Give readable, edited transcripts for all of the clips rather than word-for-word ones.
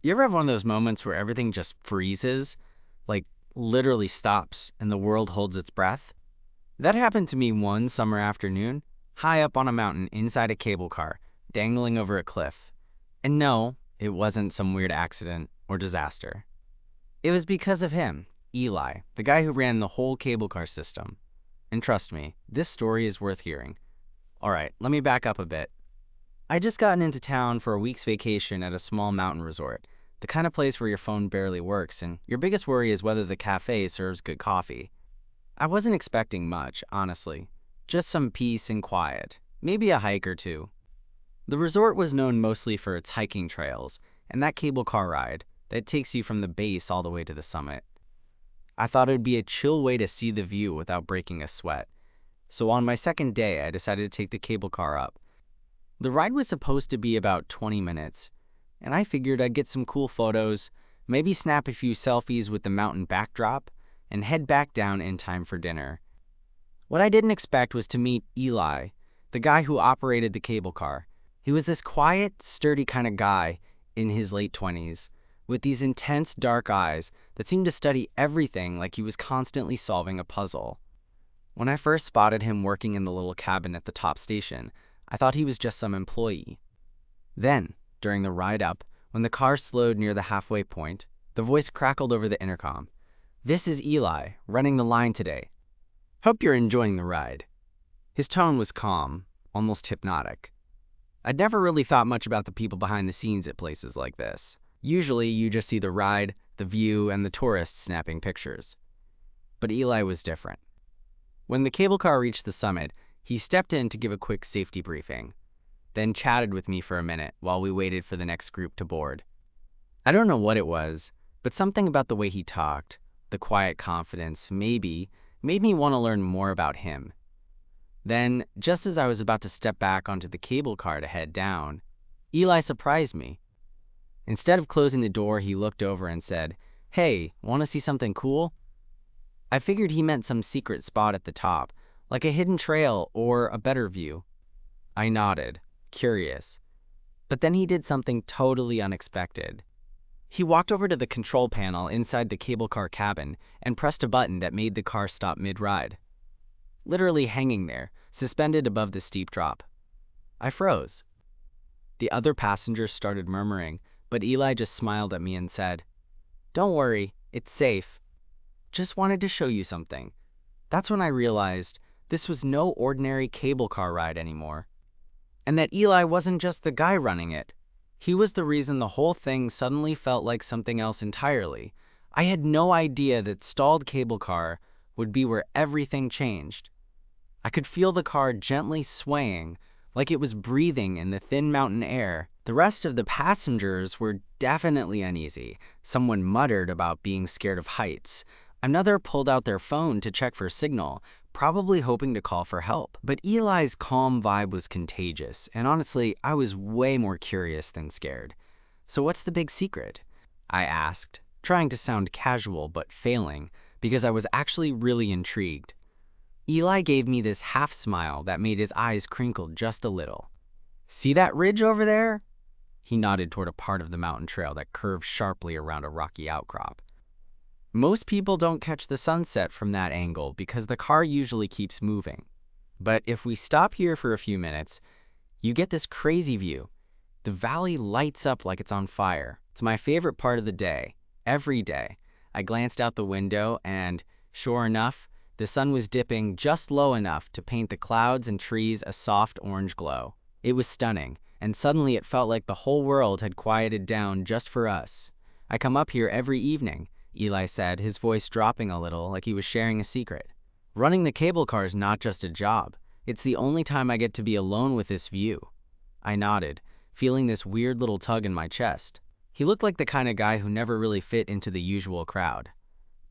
You ever have one of those moments where everything just freezes, like literally stops, and the world holds its breath? That happened to me one summer afternoon, high up on a mountain inside a cable car, dangling over a cliff. And no, it wasn't some weird accident or disaster. It was because of him, Eli, the guy who ran the whole cable car system. And trust me, this story is worth hearing. All right, let me back up a bit. I just gotten into town for a week's vacation at a small mountain resort, the kind of place where your phone barely works and your biggest worry is whether the cafe serves good coffee. I wasn't expecting much, honestly. Just some peace and quiet, maybe a hike or two. The resort was known mostly for its hiking trails and that cable car ride that takes you from the base all the way to the summit. I thought it would be a chill way to see the view without breaking a sweat. So on my second day, I decided to take the cable car up. The ride was supposed to be about 20 minutes, and I figured I'd get some cool photos, maybe snap a few selfies with the mountain backdrop, and head back down in time for dinner. What I didn't expect was to meet Eli, the guy who operated the cable car. He was this quiet, sturdy kind of guy in his late 20s, with these intense dark eyes that seemed to study everything like he was constantly solving a puzzle. When I first spotted him working in the little cabin at the top station, I thought he was just some employee. Then, during the ride up, when the car slowed near the halfway point, the voice crackled over the intercom. "This is Eli, running the line today. Hope you're enjoying the ride." His tone was calm, almost hypnotic. I'd never really thought much about the people behind the scenes at places like this. Usually, you just see the ride, the view, and the tourists snapping pictures. But Eli was different. When the cable car reached the summit, he stepped in to give a quick safety briefing, then chatted with me for a minute while we waited for the next group to board. I don't know what it was, but something about the way he talked, the quiet confidence, maybe, made me want to learn more about him. Then, just as I was about to step back onto the cable car to head down, Eli surprised me. Instead of closing the door, he looked over and said, "Hey, want to see something cool?" I figured he meant some secret spot at the top, like a hidden trail or a better view. I nodded, curious. But then he did something totally unexpected. He walked over to the control panel inside the cable car cabin and pressed a button that made the car stop mid-ride. Literally hanging there, suspended above the steep drop. I froze. The other passengers started murmuring, but Eli just smiled at me and said, "Don't worry, it's safe. Just wanted to show you something." That's when I realized this was no ordinary cable car ride anymore. And that Eli wasn't just the guy running it. He was the reason the whole thing suddenly felt like something else entirely. I had no idea that stalled cable car would be where everything changed. I could feel the car gently swaying, like it was breathing in the thin mountain air. The rest of the passengers were definitely uneasy. Someone muttered about being scared of heights. Another pulled out their phone to check for signal, probably hoping to call for help. But Eli's calm vibe was contagious, and honestly, I was way more curious than scared. "So what's the big secret?" I asked, trying to sound casual but failing, because I was actually really intrigued. Eli gave me this half smile that made his eyes crinkle just a little. "See that ridge over there?" He nodded toward a part of the mountain trail that curved sharply around a rocky outcrop. "Most people don't catch the sunset from that angle because the car usually keeps moving. But if we stop here for a few minutes, you get this crazy view. The valley lights up like it's on fire. It's my favorite part of the day, every day." I glanced out the window and, sure enough, the sun was dipping just low enough to paint the clouds and trees a soft orange glow. It was stunning, and suddenly it felt like the whole world had quieted down just for us. "I come up here every evening," Eli said, his voice dropping a little like he was sharing a secret. "Running the cable car is not just a job. It's the only time I get to be alone with this view." I nodded, feeling this weird little tug in my chest. He looked like the kind of guy who never really fit into the usual crowd.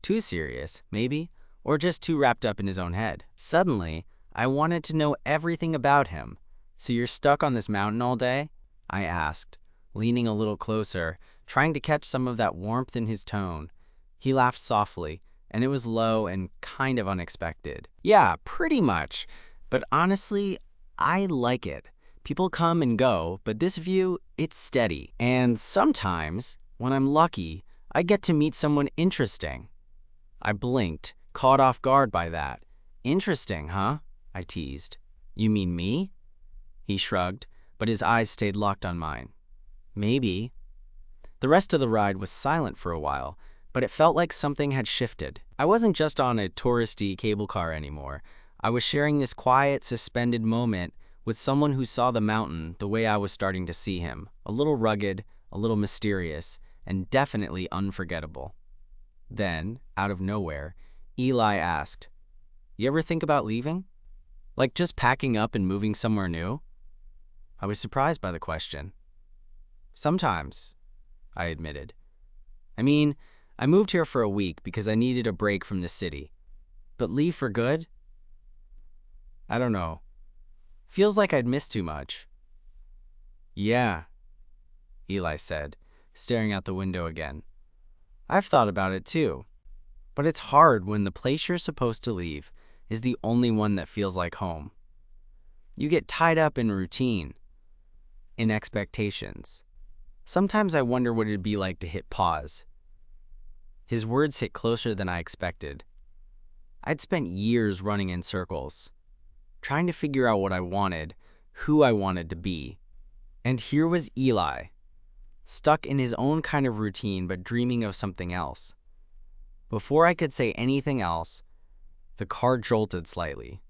Too serious, maybe, or just too wrapped up in his own head. Suddenly, I wanted to know everything about him. "So you're stuck on this mountain all day?" I asked, leaning a little closer, trying to catch some of that warmth in his tone. He laughed softly, and it was low and kind of unexpected. "Yeah, pretty much. But honestly, I like it. People come and go, but this view, it's steady. And sometimes When I'm lucky, I get to meet someone interesting. I blinked, caught off guard by that. Interesting, huh? I teased. You mean me? He shrugged, but his eyes stayed locked on mine. Maybe. The rest of the ride was silent for a while, but it felt like something had shifted. I wasn't just on a touristy cable car anymore. I was sharing this quiet, suspended moment with someone who saw the mountain the way I was starting to see him, a little rugged, a little mysterious, and definitely unforgettable. Then, out of nowhere, Eli asked, "You ever think about leaving? Like just packing up and moving somewhere new?" I was surprised by the question. Sometimes, I admitted. I mean, I moved here for a week because I needed a break from the city. But leave for good? I don't know. Feels like I'd missed too much. Yeah, Eli said, staring out the window again. I've thought about it too. But it's hard when the place you're supposed to leave is the only one that feels like home. You get tied up in routine, in expectations. Sometimes I wonder what it'd be like to hit pause. His words hit closer than I expected. I'd spent years running in circles, trying to figure out what I wanted, who I wanted to be. And here was Eli, stuck in his own kind of routine but dreaming of something else. Before I could say anything else, the car jolted slightly.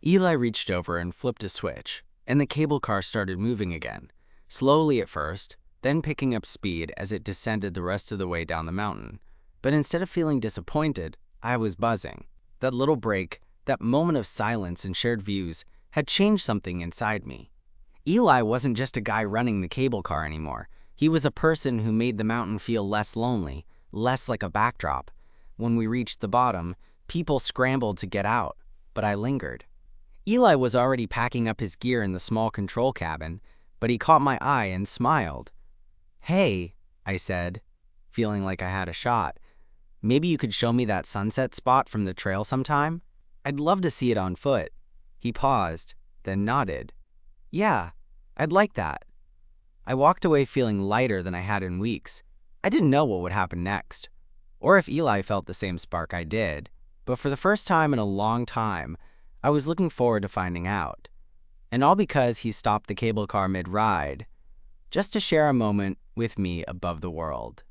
Eli reached over and flipped a switch, and the cable car started moving again, slowly at first, then picking up speed as it descended the rest of the way down the mountain. But instead of feeling disappointed, I was buzzing. That little break, that moment of silence and shared views, had changed something inside me. Eli wasn't just a guy running the cable car anymore. He was a person who made the mountain feel less lonely, less like a backdrop. When we reached the bottom, people scrambled to get out, but I lingered. Eli was already packing up his gear in the small control cabin, but he caught my eye and smiled. "Hey," I said, feeling like I had a shot. "Maybe you could show me that sunset spot from the trail sometime? I'd love to see it on foot." He paused, then nodded. "Yeah, I'd like that." I walked away feeling lighter than I had in weeks. I didn't know what would happen next, or if Eli felt the same spark I did, but for the first time in a long time, I was looking forward to finding out. And all because he stopped the cable car mid-ride, just to share a moment with me above the world.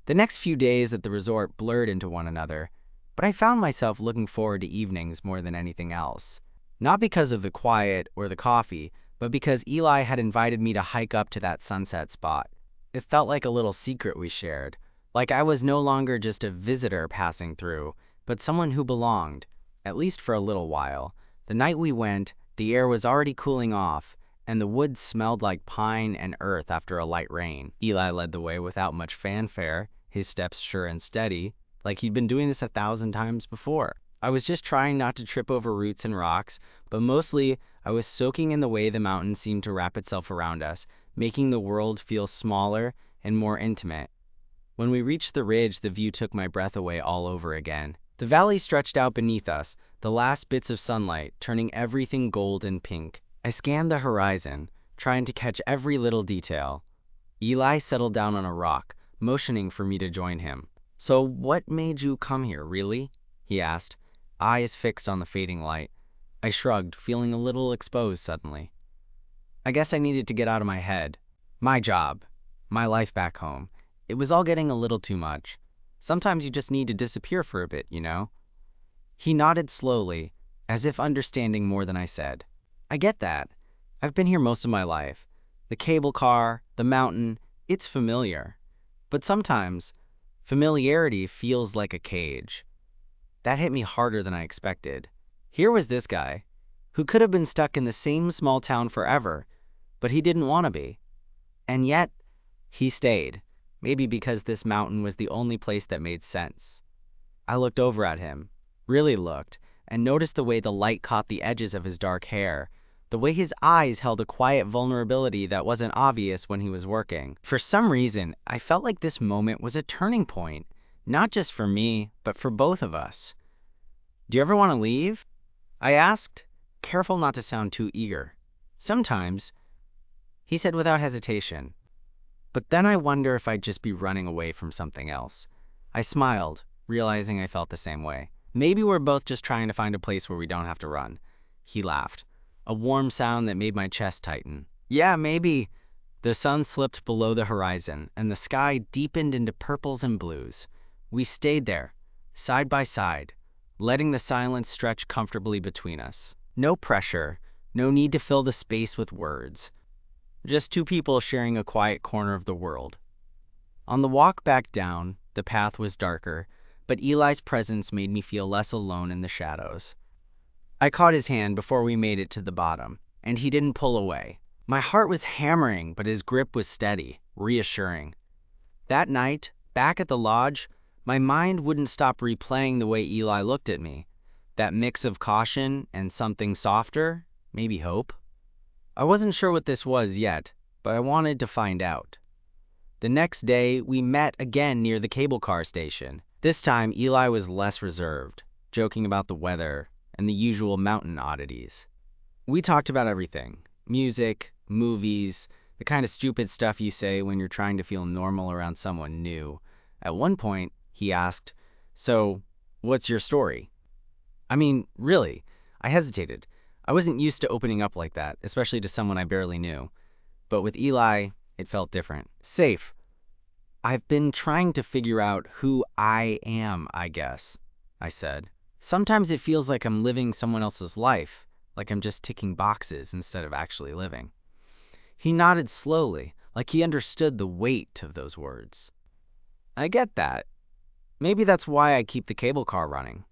The next few days at the resort blurred into one another, but I found myself looking forward to evenings more than anything else. Not because of the quiet or the coffee, but because Eli had invited me to hike up to that sunset spot. It felt like a little secret we shared, like I was no longer just a visitor passing through, but someone who belonged, at least for a little while. The night we went, the air was already cooling off, and the woods smelled like pine and earth after a light rain. Eli led the way without much fanfare, his steps sure and steady, like he'd been doing this 1,000 times before. I was just trying not to trip over roots and rocks, but mostly I was soaking in the way the mountain seemed to wrap itself around us, making the world feel smaller and more intimate. When we reached the ridge, the view took my breath away all over again. The valley stretched out beneath us, the last bits of sunlight turning everything gold and pink. I scanned the horizon, trying to catch every little detail. Eli settled down on a rock, motioning for me to join him. "So what made you come here, really?" he asked, eyes fixed on the fading light. I shrugged, feeling a little exposed suddenly. I guess I needed to get out of my head. My job, my life back home. It was all getting a little too much. Sometimes you just need to disappear for a bit, you know? He nodded slowly, as if understanding more than I said. I get that. I've been here most of my life. The cable car, the mountain, it's familiar. But sometimes, familiarity feels like a cage. That hit me harder than I expected. Here was this guy, who could have been stuck in the same small town forever, but he didn't want to be. And yet, he stayed, maybe because this mountain was the only place that made sense. I looked over at him, really looked, and noticed the way the light caught the edges of his dark hair, the way his eyes held a quiet vulnerability that wasn't obvious when he was working. For some reason, I felt like this moment was a turning point, not just for me, but for both of us. "Do you ever want to leave?" I asked, careful not to sound too eager. "Sometimes," he said without hesitation. But then I wonder if I'd just be running away from something else. I smiled, realizing I felt the same way. Maybe we're both just trying to find a place where we don't have to run. He laughed, a warm sound that made my chest tighten. Yeah, maybe. The sun slipped below the horizon, and the sky deepened into purples and blues. We stayed there, side by side, letting the silence stretch comfortably between us. No pressure, no need to fill the space with words. Just two people sharing a quiet corner of the world. On the walk back down, the path was darker, but Eli's presence made me feel less alone in the shadows. I caught his hand before we made it to the bottom, and he didn't pull away. My heart was hammering, but his grip was steady, reassuring. That night, back at the lodge, my mind wouldn't stop replaying the way Eli looked at me. That mix of caution and something softer, maybe hope. I wasn't sure what this was yet, but I wanted to find out. The next day, we met again near the cable car station. This time, Eli was less reserved, joking about the weather and the usual mountain oddities. We talked about everything: music, movies, the kind of stupid stuff you say when you're trying to feel normal around someone new. At one point, he asked, "So, what's your story?" I mean, really, I hesitated. I wasn't used to opening up like that, especially to someone I barely knew. But with Eli, it felt different. Safe. I've been trying to figure out who I am, I guess, I said. Sometimes it feels like I'm living someone else's life, like I'm just ticking boxes instead of actually living. He nodded slowly, like he understood the weight of those words. I get that. Maybe that's why I keep the cable car running.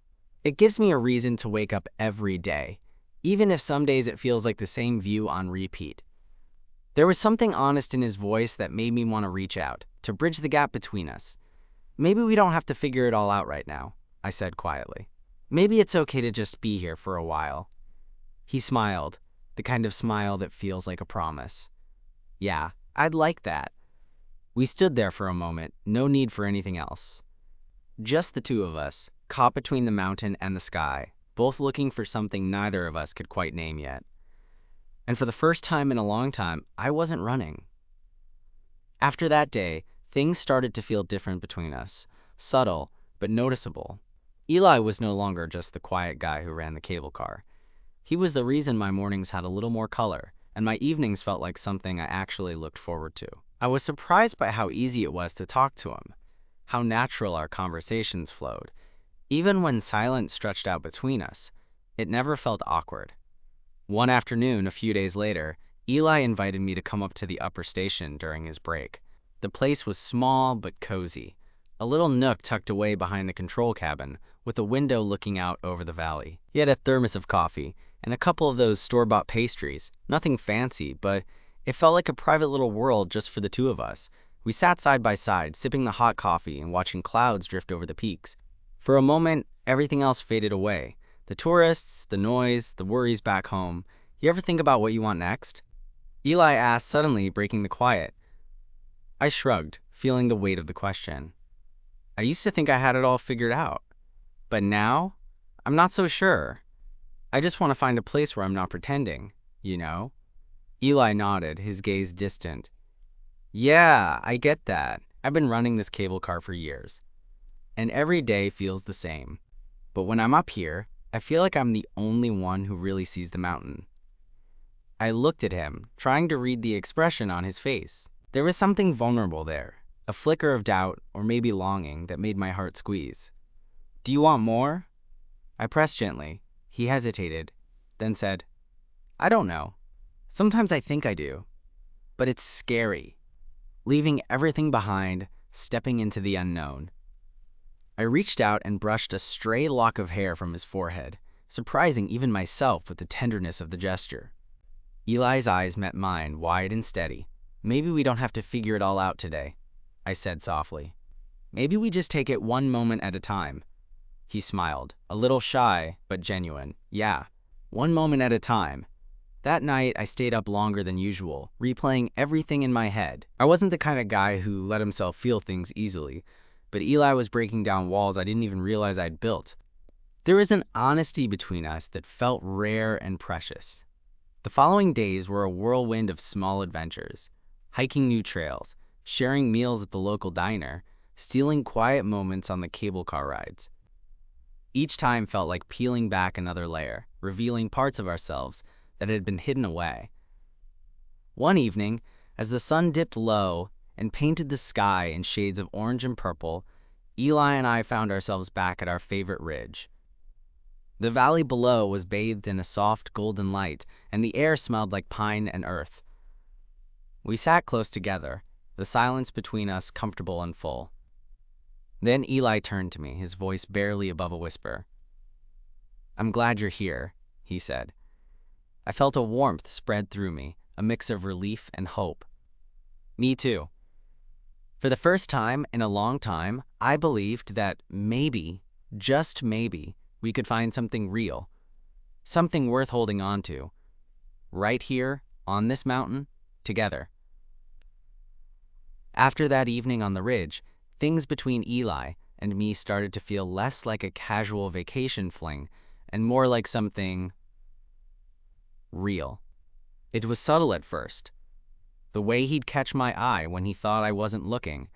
It gives me a reason to wake up every day, even if some days it feels like the same view on repeat. There was something honest in his voice that made me want to reach out, to bridge the gap between us. Maybe we don't have to figure it all out right now, I said quietly. Maybe it's okay to just be here for a while. He smiled, the kind of smile that feels like a promise. Yeah, I'd like that. We stood there for a moment, no need for anything else. Just the two of us, caught between the mountain and the sky, both looking for something neither of us could quite name yet. And for the first time in a long time, I wasn't running. After that day, things started to feel different between us, subtle but noticeable. Eli was no longer just the quiet guy who ran the cable car. He was the reason my mornings had a little more color, and my evenings felt like something I actually looked forward to. I was surprised by how easy it was to talk to him, how natural our conversations flowed. Even when silence stretched out between us, it never felt awkward. One afternoon, a few days later, Eli invited me to come up to the upper station during his break. The place was small but cozy, a little nook tucked away behind the control cabin with a window looking out over the valley. He had a thermos of coffee and a couple of those store-bought pastries, nothing fancy, but it felt like a private little world just for the two of us. We sat side by side, sipping the hot coffee and watching clouds drift over the peaks. For a moment, everything else faded away. The tourists, the noise, the worries back home. You ever think about what you want next? Eli asked, suddenly breaking the quiet. I shrugged, feeling the weight of the question. I used to think I had it all figured out. But now, I'm not so sure. I just want to find a place where I'm not pretending, you know? Eli nodded, his gaze distant. Yeah, I get that. I've been running this cable car for years. And every day feels the same. But when I'm up here, I feel like I'm the only one who really sees the mountain. I looked at him, trying to read the expression on his face. There was something vulnerable there, a flicker of doubt or maybe longing that made my heart squeeze. Do you want more? I pressed gently. He hesitated, then said, I don't know. Sometimes I think I do. But it's scary. Leaving everything behind, stepping into the unknown. I reached out and brushed a stray lock of hair from his forehead, surprising even myself with the tenderness of the gesture. Eli's eyes met mine, wide and steady. Maybe we don't have to figure it all out today, I said softly. Maybe we just take it one moment at a time. He smiled, a little shy, but genuine. Yeah, one moment at a time. That night, I stayed up longer than usual, replaying everything in my head. I wasn't the kind of guy who let himself feel things easily, but Eli was breaking down walls I didn't even realize I'd built. There was an honesty between us that felt rare and precious. The following days were a whirlwind of small adventures, hiking new trails, sharing meals at the local diner, stealing quiet moments on the cable car rides. Each time felt like peeling back another layer, revealing parts of ourselves that had been hidden away. One evening, as the sun dipped low and painted the sky in shades of orange and purple, Eli and I found ourselves back at our favorite ridge. The valley below was bathed in a soft golden light, and the air smelled like pine and earth. We sat close together, the silence between us comfortable and full. Then Eli turned to me, his voice barely above a whisper. "I'm glad you're here," he said. I felt a warmth spread through me, a mix of relief and hope. Me too. For the first time in a long time, I believed that maybe, just maybe, we could find something real, something worth holding on to, right here, on this mountain, together. After that evening on the ridge, things between Eli and me started to feel less like a casual vacation fling and more like something real. It was subtle at first. The way he'd catch my eye when he thought I wasn't looking,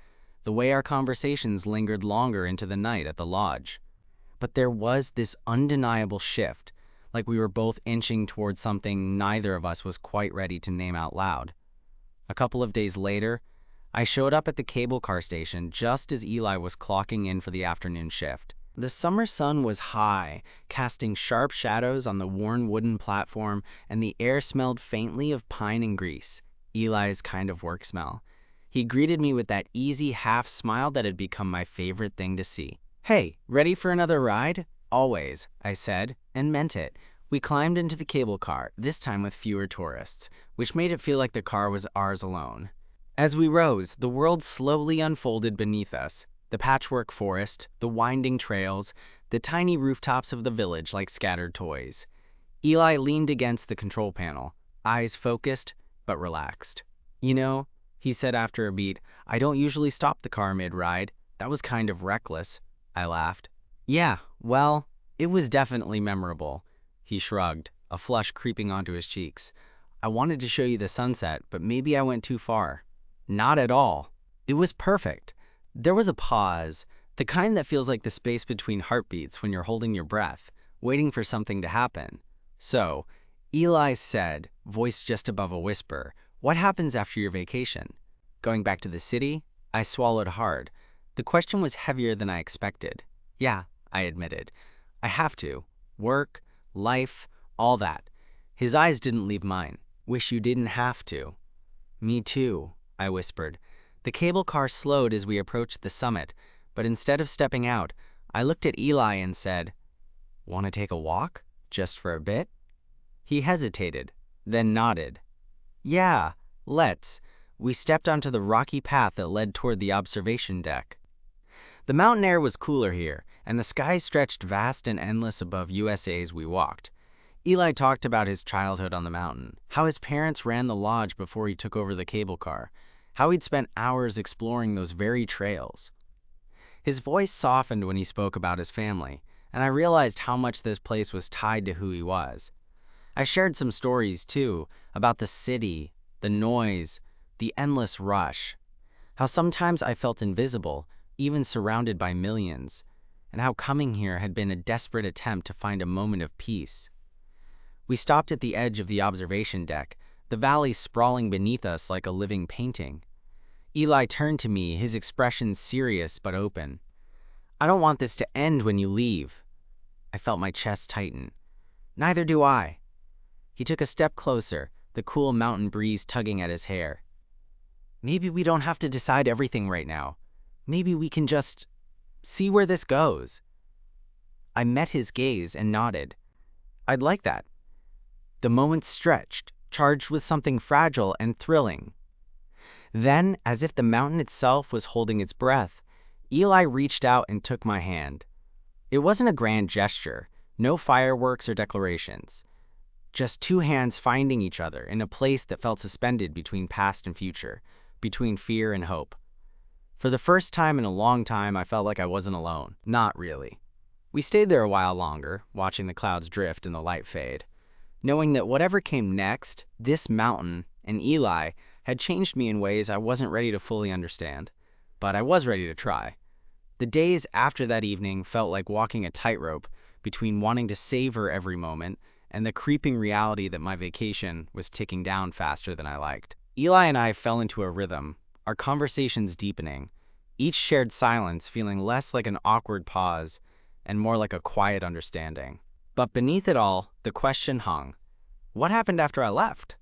the way our conversations lingered longer into the night at the lodge. But there was this undeniable shift, like we were both inching towards something neither of us was quite ready to name out loud. A couple of days later, I showed up at the cable car station just as Eli was clocking in for the afternoon shift. The summer sun was high, casting sharp shadows on the worn wooden platform, and the air smelled faintly of pine and grease, Eli's kind of work smell. He greeted me with that easy half smile that had become my favorite thing to see. "Hey, ready for another ride?" "Always," I said, and meant it. We climbed into the cable car, this time with fewer tourists, which made it feel like the car was ours alone. As we rose, the world slowly unfolded beneath us. The patchwork forest, the winding trails, the tiny rooftops of the village like scattered toys. Eli leaned against the control panel, eyes focused but relaxed. "You know," he said after a beat, "I don't usually stop the car mid-ride. That was kind of reckless." I laughed. "Yeah, well, it was definitely memorable." He shrugged, a flush creeping onto his cheeks. "I wanted to show you the sunset, but maybe I went too far." "Not at all. It was perfect." There was a pause, the kind that feels like the space between heartbeats when you're holding your breath, waiting for something to happen. "So," Eli said, voice just above a whisper, "what happens after your vacation? Going back to the city?" I swallowed hard. The question was heavier than I expected. "Yeah," I admitted. "I have to. Work, life, all that." His eyes didn't leave mine. "Wish you didn't have to." "Me too," I whispered. The cable car slowed as we approached the summit, but instead of stepping out, I looked at Eli and said, "Want to take a walk? Just for a bit?" He hesitated, then nodded. "Yeah, let's." We stepped onto the rocky path that led toward the observation deck. The mountain air was cooler here, and the sky stretched vast and endless above USA as we walked. Eli talked about his childhood on the mountain, how his parents ran the lodge before he took over the cable car, how he'd spent hours exploring those very trails. His voice softened when he spoke about his family, and I realized how much this place was tied to who he was. I shared some stories, too, about the city, the noise, the endless rush, how sometimes I felt invisible, even surrounded by millions, and how coming here had been a desperate attempt to find a moment of peace. We stopped at the edge of the observation deck, the valley sprawling beneath us like a living painting. Eli turned to me, his expression serious but open. "I don't want this to end when you leave." I felt my chest tighten. "Neither do I." He took a step closer, the cool mountain breeze tugging at his hair. "Maybe we don't have to decide everything right now. Maybe we can just see where this goes." I met his gaze and nodded. "I'd like that." The moment stretched, charged with something fragile and thrilling. Then, as if the mountain itself was holding its breath, Eli reached out and took my hand. It wasn't a grand gesture, no fireworks or declarations. Just two hands finding each other in a place that felt suspended between past and future, between fear and hope. For the first time in a long time, I felt like I wasn't alone. Not really. We stayed there a while longer, watching the clouds drift and the light fade, knowing that whatever came next, this mountain and Eli had changed me in ways I wasn't ready to fully understand, but I was ready to try. The days after that evening felt like walking a tightrope between wanting to savor every moment and the creeping reality that my vacation was ticking down faster than I liked. Eli and I fell into a rhythm, our conversations deepening, each shared silence feeling less like an awkward pause and more like a quiet understanding. But beneath it all, the question hung. What happened after I left?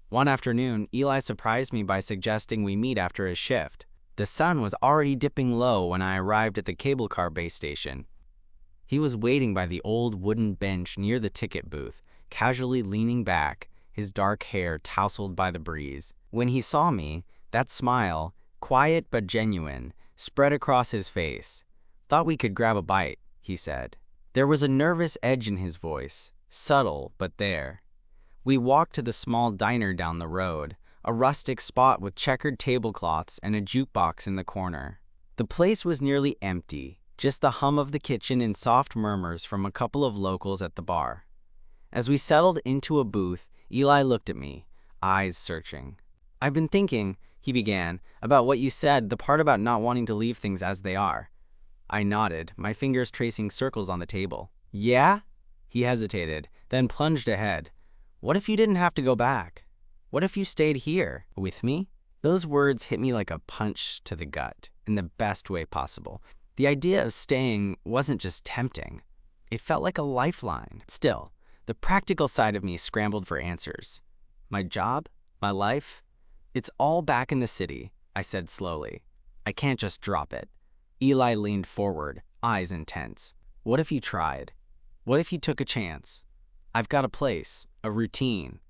One afternoon, Eli surprised me by suggesting we meet after his shift. The sun was already dipping low when I arrived at the cable car base station. He was waiting by the old wooden bench near the ticket booth, casually leaning back, his dark hair tousled by the breeze. When he saw me, that smile, quiet but genuine, spread across his face. "Thought we could grab a bite," he said. There was a nervous edge in his voice, subtle but there. We walked to the small diner down the road, a rustic spot with checkered tablecloths and a jukebox in the corner. The place was nearly empty, just the hum of the kitchen and soft murmurs from a couple of locals at the bar. As we settled into a booth, Eli looked at me, eyes searching. "I've been thinking," he began, "about what you said, the part about not wanting to leave things as they are." I nodded, my fingers tracing circles on the table. "Yeah?" He hesitated, then plunged ahead. "What if you didn't have to go back? What if you stayed here, with me?" Those words hit me like a punch to the gut, in the best way possible. The idea of staying wasn't just tempting. It felt like a lifeline. Still, the practical side of me scrambled for answers. My job? My life? "It's all back in the city," I said slowly. "I can't just drop it." Eli leaned forward, eyes intense. "What if you tried? What if you took a chance? I've got a place, a routine.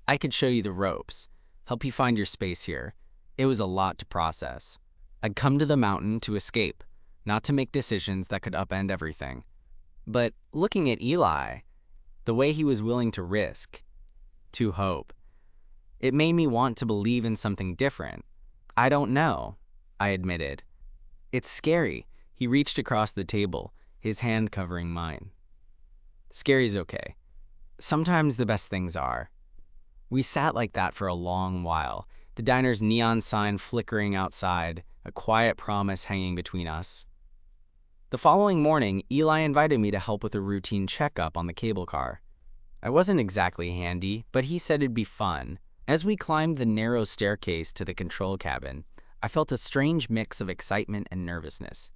I could show you the ropes, help you find your space here." It was a lot to process. I'd come to the mountain to escape, not to make decisions that could upend everything. But looking at Eli, the way he was willing to risk, to hope, it made me want to believe in something different. "I don't know," I admitted. "It's scary." He reached across the table, his hand covering mine. "Scary's okay. Sometimes the best things are." We sat like that for a long while, the diner's neon sign flickering outside, a quiet promise hanging between us. The following morning, Eli invited me to help with a routine checkup on the cable car. I wasn't exactly handy, but he said it'd be fun. As we climbed the narrow staircase to the control cabin, I felt a strange mix of excitement and nervousness.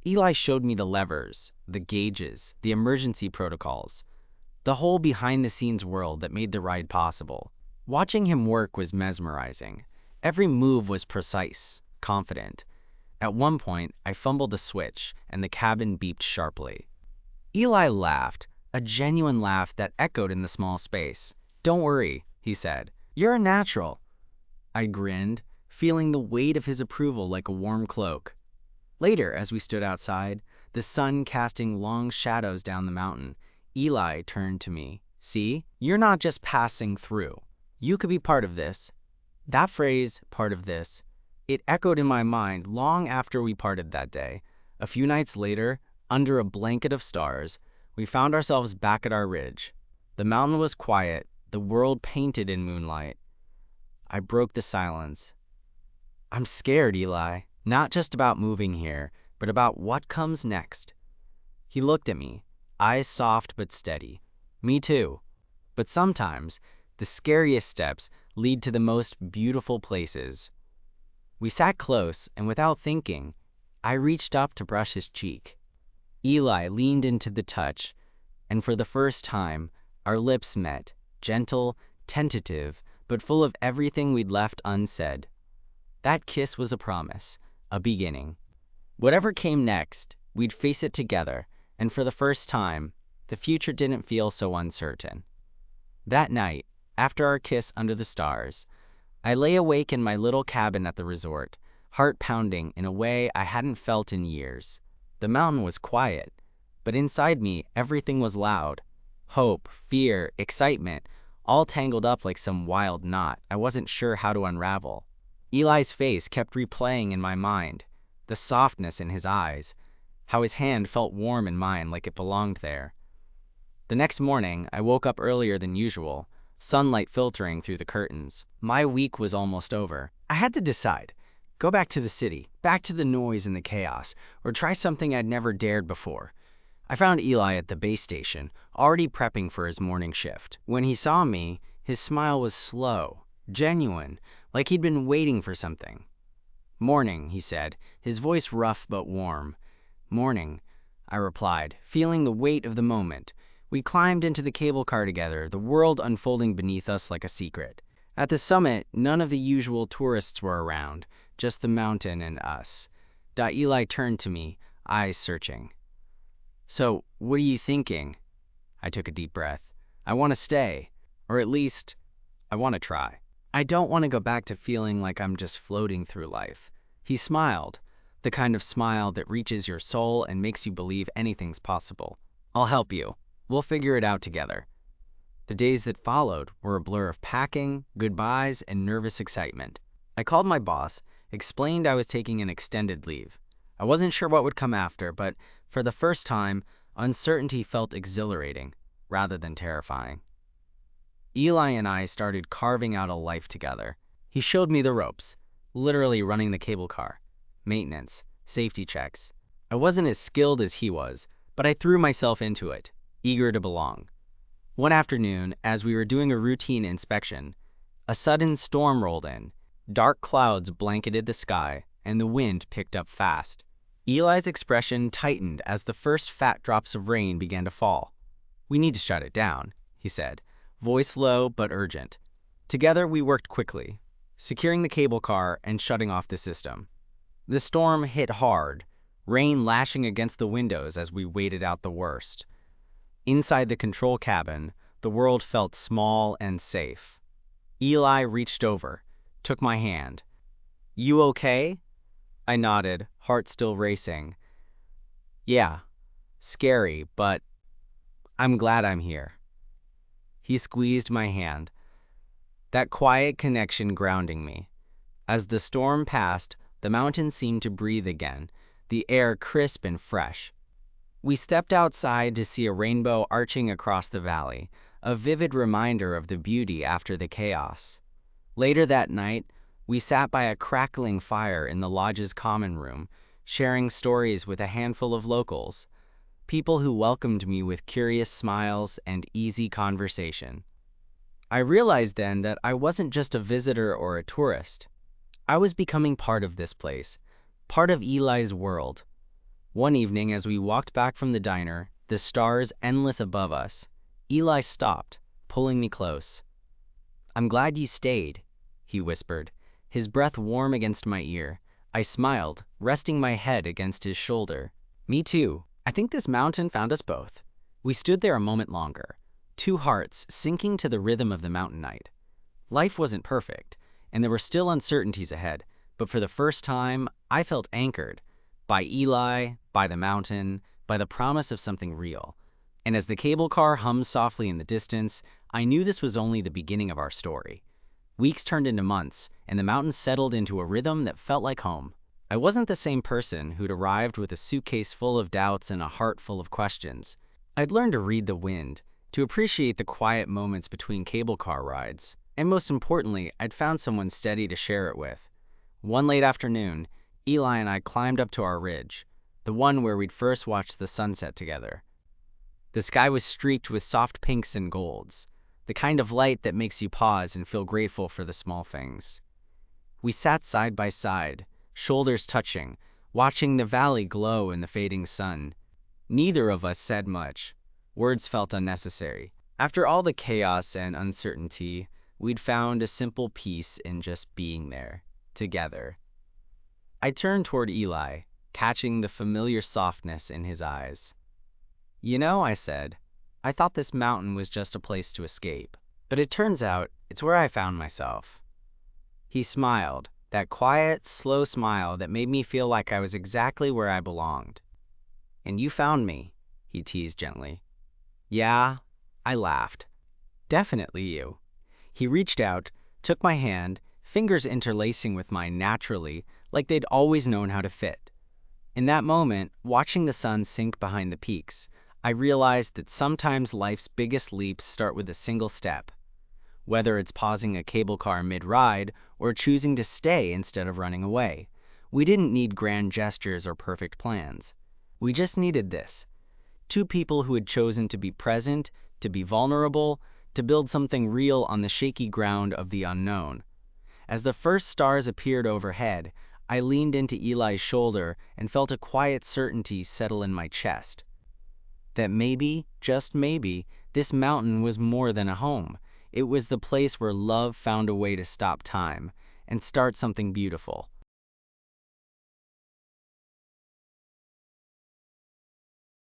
Eli showed me the levers, the gauges, the emergency protocols, the whole behind-the-scenes world that made the ride possible. Watching him work was mesmerizing. Every move was precise, confident. At one point, I fumbled a switch, and the cabin beeped sharply. Eli laughed, a genuine laugh that echoed in the small space. "Don't worry," he said. "You're a natural." I grinned, feeling the weight of his approval like a warm cloak. Later, as we stood outside, the sun casting long shadows down the mountain, Eli turned to me. "See, you're not just passing through. You could be part of this." That phrase, "part of this," it echoed in my mind long after we parted that day. A few nights later, under a blanket of stars, we found ourselves back at our ridge. The mountain was quiet, the world painted in moonlight. I broke the silence. "I'm scared, Eli, not just about moving here, but about what comes next." He looked at me, eyes soft but steady. "Me too. But sometimes, the scariest steps lead to the most beautiful places." We sat close, and without thinking, I reached up to brush his cheek. Eli leaned into the touch, and for the first time, our lips met, gentle, tentative, but full of everything we'd left unsaid. That kiss was a promise, a beginning. Whatever came next, we'd face it together, and for the first time, the future didn't feel so uncertain. That night, after our kiss under the stars, I lay awake in my little cabin at the resort, heart pounding in a way I hadn't felt in years. The mountain was quiet, but inside me, everything was loud. Hope, fear, excitement, all tangled up like some wild knot I wasn't sure how to unravel. Eli's face kept replaying in my mind, the softness in his eyes, how his hand felt warm in mine like it belonged there. The next morning, I woke up earlier than usual, sunlight filtering through the curtains. My week was almost over. I had to decide. Go back to the city, back to the noise and the chaos, or try something I'd never dared before. I found Eli at the base station, already prepping for his morning shift. When he saw me, his smile was slow, genuine, like he'd been waiting for something. "Morning," he said, his voice rough but warm. "Morning," I replied, feeling the weight of the moment. We climbed into the cable car together, the world unfolding beneath us like a secret. At the summit, none of the usual tourists were around, just the mountain and us. Eli turned to me, eyes searching. "So, what are you thinking?" I took a deep breath. "I want to stay. Or at least, I want to try. I don't want to go back to feeling like I'm just floating through life." He smiled, the kind of smile that reaches your soul and makes you believe anything's possible. "I'll help you. We'll figure it out together." The days that followed were a blur of packing, goodbyes, and nervous excitement. I called my boss, explained I was taking an extended leave. I wasn't sure what would come after, but for the first time, uncertainty felt exhilarating rather than terrifying. Eli and I started carving out a life together. He showed me the ropes, literally running the cable car, maintenance, safety checks. I wasn't as skilled as he was, but I threw myself into it, eager to belong. One afternoon, as we were doing a routine inspection, a sudden storm rolled in. Dark clouds blanketed the sky, and the wind picked up fast. Eli's expression tightened as the first fat drops of rain began to fall. "We need to shut it down," he said, voice low but urgent. Together we worked quickly, securing the cable car and shutting off the system. The storm hit hard, rain lashing against the windows as we waited out the worst. Inside the control cabin, the world felt small and safe. Eli reached over, took my hand. "You okay?" I nodded, heart still racing. "Yeah, scary, but I'm glad I'm here." He squeezed my hand, that quiet connection grounding me. As the storm passed, the mountains seemed to breathe again, the air crisp and fresh. We stepped outside to see a rainbow arching across the valley, a vivid reminder of the beauty after the chaos. Later that night, we sat by a crackling fire in the lodge's common room, sharing stories with a handful of locals, people who welcomed me with curious smiles and easy conversation. I realized then that I wasn't just a visitor or a tourist. I was becoming part of this place, part of Eli's world. One evening, as we walked back from the diner, the stars endless above us, Eli stopped, pulling me close. "I'm glad you stayed," he whispered, his breath warm against my ear. I smiled, resting my head against his shoulder. "Me too. I think this mountain found us both." We stood there a moment longer, two hearts sinking to the rhythm of the mountain night. Life wasn't perfect, and there were still uncertainties ahead, but for the first time, I felt anchored by Eli, by the mountain, by the promise of something real. And as the cable car hummed softly in the distance, I knew this was only the beginning of our story. Weeks turned into months, and the mountains settled into a rhythm that felt like home. I wasn't the same person who'd arrived with a suitcase full of doubts and a heart full of questions. I'd learned to read the wind, to appreciate the quiet moments between cable car rides, and most importantly, I'd found someone steady to share it with. One late afternoon, Eli and I climbed up to our ridge, the one where we'd first watched the sunset together. The sky was streaked with soft pinks and golds, the kind of light that makes you pause and feel grateful for the small things. We sat side by side, shoulders touching, watching the valley glow in the fading sun. Neither of us said much. Words felt unnecessary. After all the chaos and uncertainty, we'd found a simple peace in just being there, together. I turned toward Eli, catching the familiar softness in his eyes. "You know," I said, "I thought this mountain was just a place to escape, but it turns out it's where I found myself." He smiled, that quiet, slow smile that made me feel like I was exactly where I belonged. "And you found me," he teased gently. "Yeah," I laughed. "Definitely you." He reached out, took my hand, fingers interlacing with mine naturally, like they'd always known how to fit. In that moment, watching the sun sink behind the peaks, I realized that sometimes life's biggest leaps start with a single step. whether it's pausing a cable car mid-ride or choosing to stay instead of running away. We didn't need grand gestures or perfect plans. We just needed this. Two people who had chosen to be present, to be vulnerable, to build something real on the shaky ground of the unknown. As the first stars appeared overhead, I leaned into Eli's shoulder and felt a quiet certainty settle in my chest. That maybe, just maybe, this mountain was more than a home. It was the place where love found a way to stop time and start something beautiful.